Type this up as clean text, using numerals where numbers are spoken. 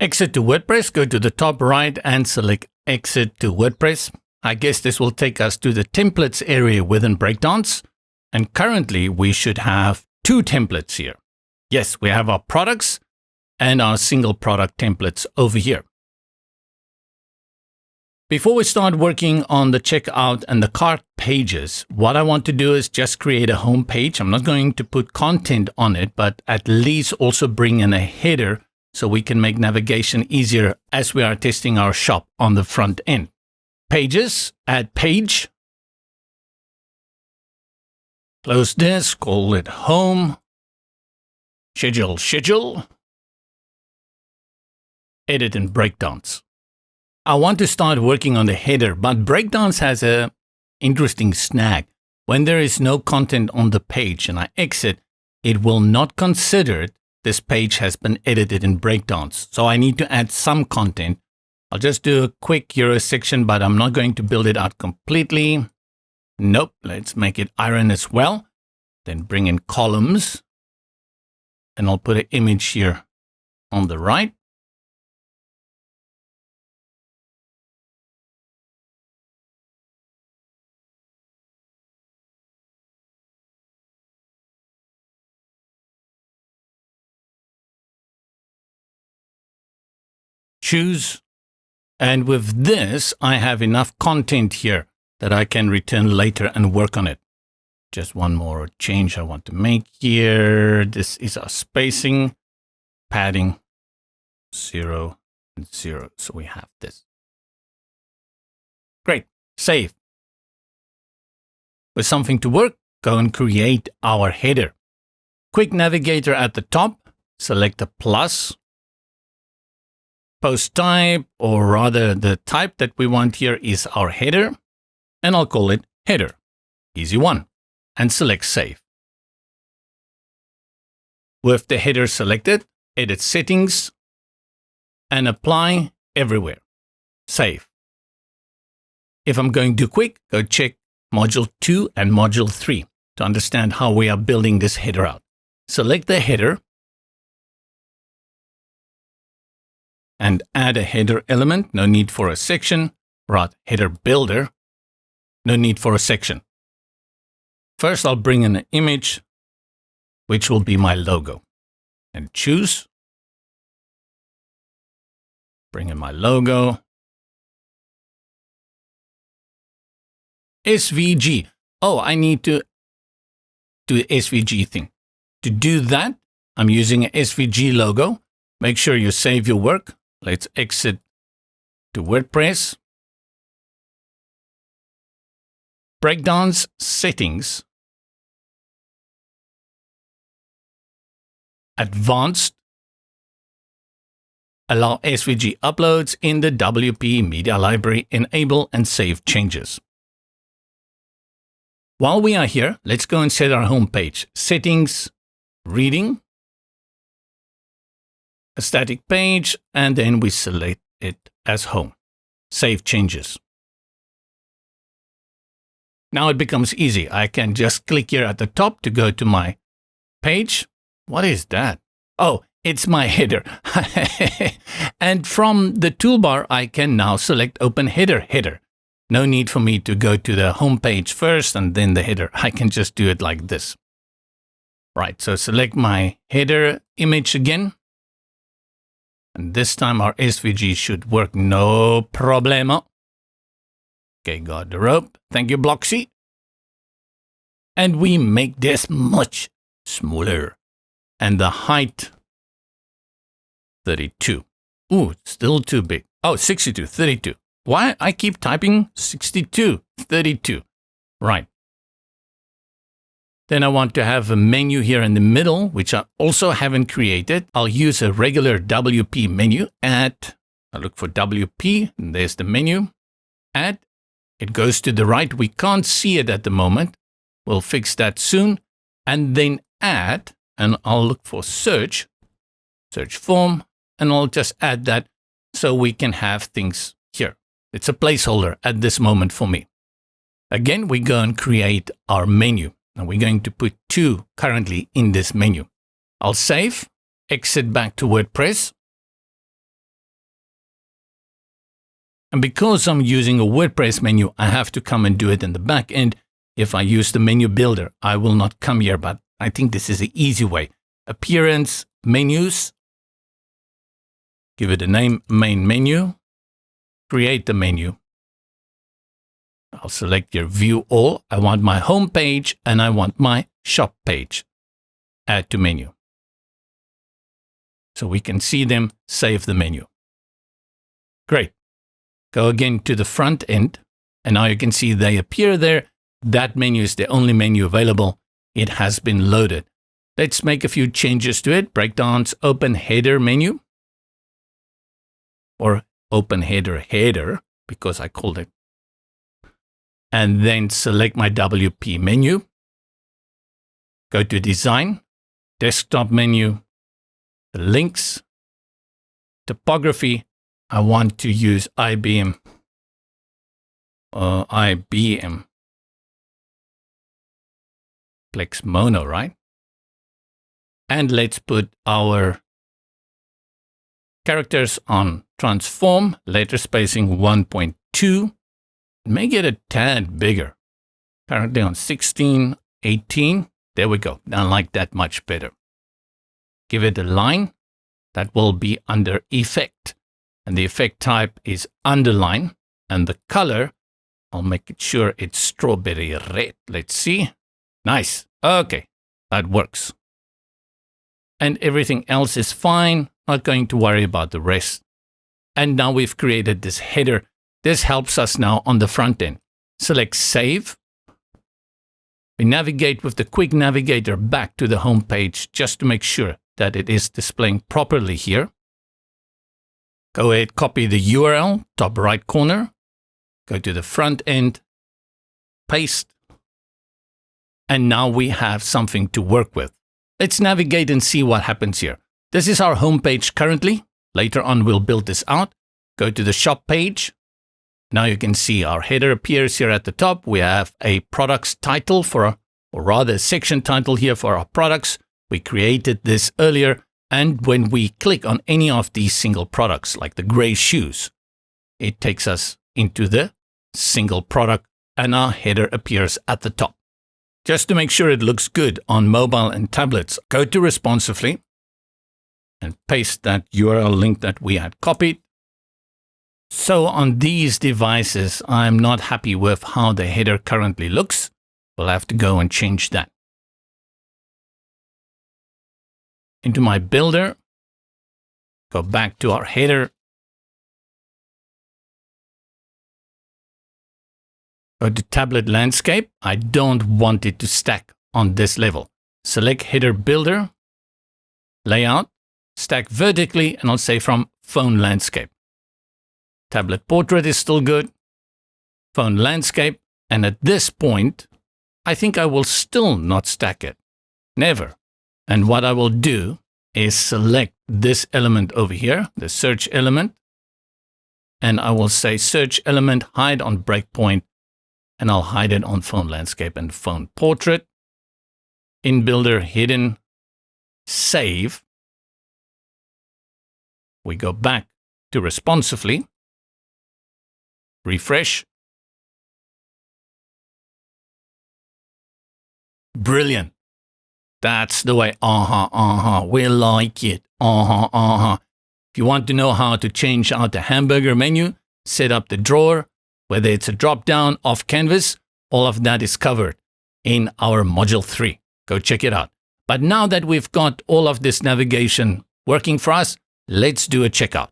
Exit to WordPress, go to the top right and select Exit to WordPress. I guess this will take us to the templates area within Breakdance. And currently we should have 2 templates here. Yes, we have our products and our single product templates over here. Before we start working on the checkout and the cart pages, what I want to do is just create a home page. I'm not going to put content on it, but at least also bring in a header so we can make navigation easier as we are testing our shop on the front end. Pages, add page. Close this, call it home. Schedule. Edit in Breakdance. I want to start working on the header, but Breakdance has an interesting snag. When there is no content on the page and I exit, it will not consider this page has been edited in Breakdance. So I need to add some content. I'll just do a quick Euro section, but I'm not going to build it out completely. Nope, let's make it iron as well. Then bring in columns. And I'll put an image here on the right. Choose. And with this, I have enough content here that I can return later and work on it. Just one more change I want to make here. This is our spacing, padding, 0 and 0. So we have this. Great. Save. With something to work, go and create our header. Quick navigator at the top, select the plus. Post type, or rather the type that we want here is our header, and I'll call it header. Easy one. And select save. With the header selected, edit settings and apply everywhere. Save. If I'm going too quick, go check Module 2 and Module 3 to understand how we are building this header out. Select the header and add a header element. No need for a section. Right, header builder. No need for a section. First, I'll bring in an image, which will be my logo. And choose. Bring in my logo. SVG. Oh, I need to do the SVG thing. To do that, I'm using an SVG logo. Make sure you save your work. Let's exit to WordPress. Breakdance settings. Advanced. Allow SVG uploads in the WP media library. Enable and save changes. While we are here, let's go and set our home page. Settings, reading. A static page, and then we select it as home. Save changes. Now it becomes easy. I can just click here at the top to go to my page. What is that? Oh, it's my header. And from the toolbar, I can now select Open Header. No need for me to go to the home page first and then the header. I can just do it like this. Right, so select my header image again. And this time our SVG should work no problemo. Okay, got the rope. Thank you, Bloxy. And we make this much smaller. And the height, 32. Ooh, still too big. Oh, 62, 32. Why I keep typing 62, 32. Right. Then I want to have a menu here in the middle, which I also haven't created. I'll use a regular WP menu. Add, I look for WP, and there's the menu. Add, it goes to the right. We can't see it at the moment. We'll fix that soon. And then add, and I'll look for search form, and I'll just add that so we can have things here. It's a placeholder at this moment for me. Again, we go and create our menu. And we're going to put 2 currently in this menu. I'll save, exit back to WordPress. And because I'm using a WordPress menu, I have to come and do it in the back end. If I use the menu builder, I will not come here, but I think this is an easy way. Appearance, menus, give it a name, main menu, create the menu. I'll select your view all. I want my home page and I want my shop page. Add to menu. So we can see them, save the menu. Great. Go again to the front end, and now you can see they appear there. That menu is the only menu available. It has been loaded. Let's make a few changes to it. Breakdance open header menu, or open header, because I called it. And then select my WP menu. Go to design, desktop menu, the links, typography. I want to use IBM. Plex Mono, right? And let's put our characters on transform, letter spacing 1.2. Make it a tad bigger. Currently on 16, 18. There we go. I like that much better. Give it a line. That will be under effect. And the effect type is underline. And the color, I'll make it sure it's strawberry red. Let's see. Nice. Okay. That works. And everything else is fine. Not going to worry about the rest. And now we've created this header. This helps us now on the front end. Select save. We navigate with the quick navigator back to the home page just to make sure that it is displaying properly here. Go ahead, copy the URL, top right corner. Go to the front end, paste. And now we have something to work with. Let's navigate and see what happens here. This is our home page currently. Later on, we'll build this out. Go to the shop page. Now you can see our header appears here at the top. We have a products title or rather a section title here for our products. We created this earlier. And when we click on any of these single products, like the gray shoes, it takes us into the single product and our header appears at the top. Just to make sure it looks good on mobile and tablets, go to responsively and paste that URL link that we had copied. So on these devices, I'm not happy with how the header currently looks. We'll have to go and change that. Into my builder, go back to our header. Go to tablet landscape. I don't want it to stack on this level. Select header builder, layout, stack vertically, and I'll say from phone landscape. Tablet portrait is still good. Phone landscape. And at this point, I think I will still not stack it. Never. And what I will do is select this element over here, the search element. And I will say search element, hide on breakpoint. And I'll hide it on phone landscape and phone portrait. In builder, hidden, save. We go back to responsively. Refresh. Brilliant. That's the way. We like it. If you want to know how to change out the hamburger menu, set up the drawer, whether it's a drop down off canvas, all of that is covered in our module 3. Go check it out. But now that we've got all of this navigation working for us, let's do a checkout.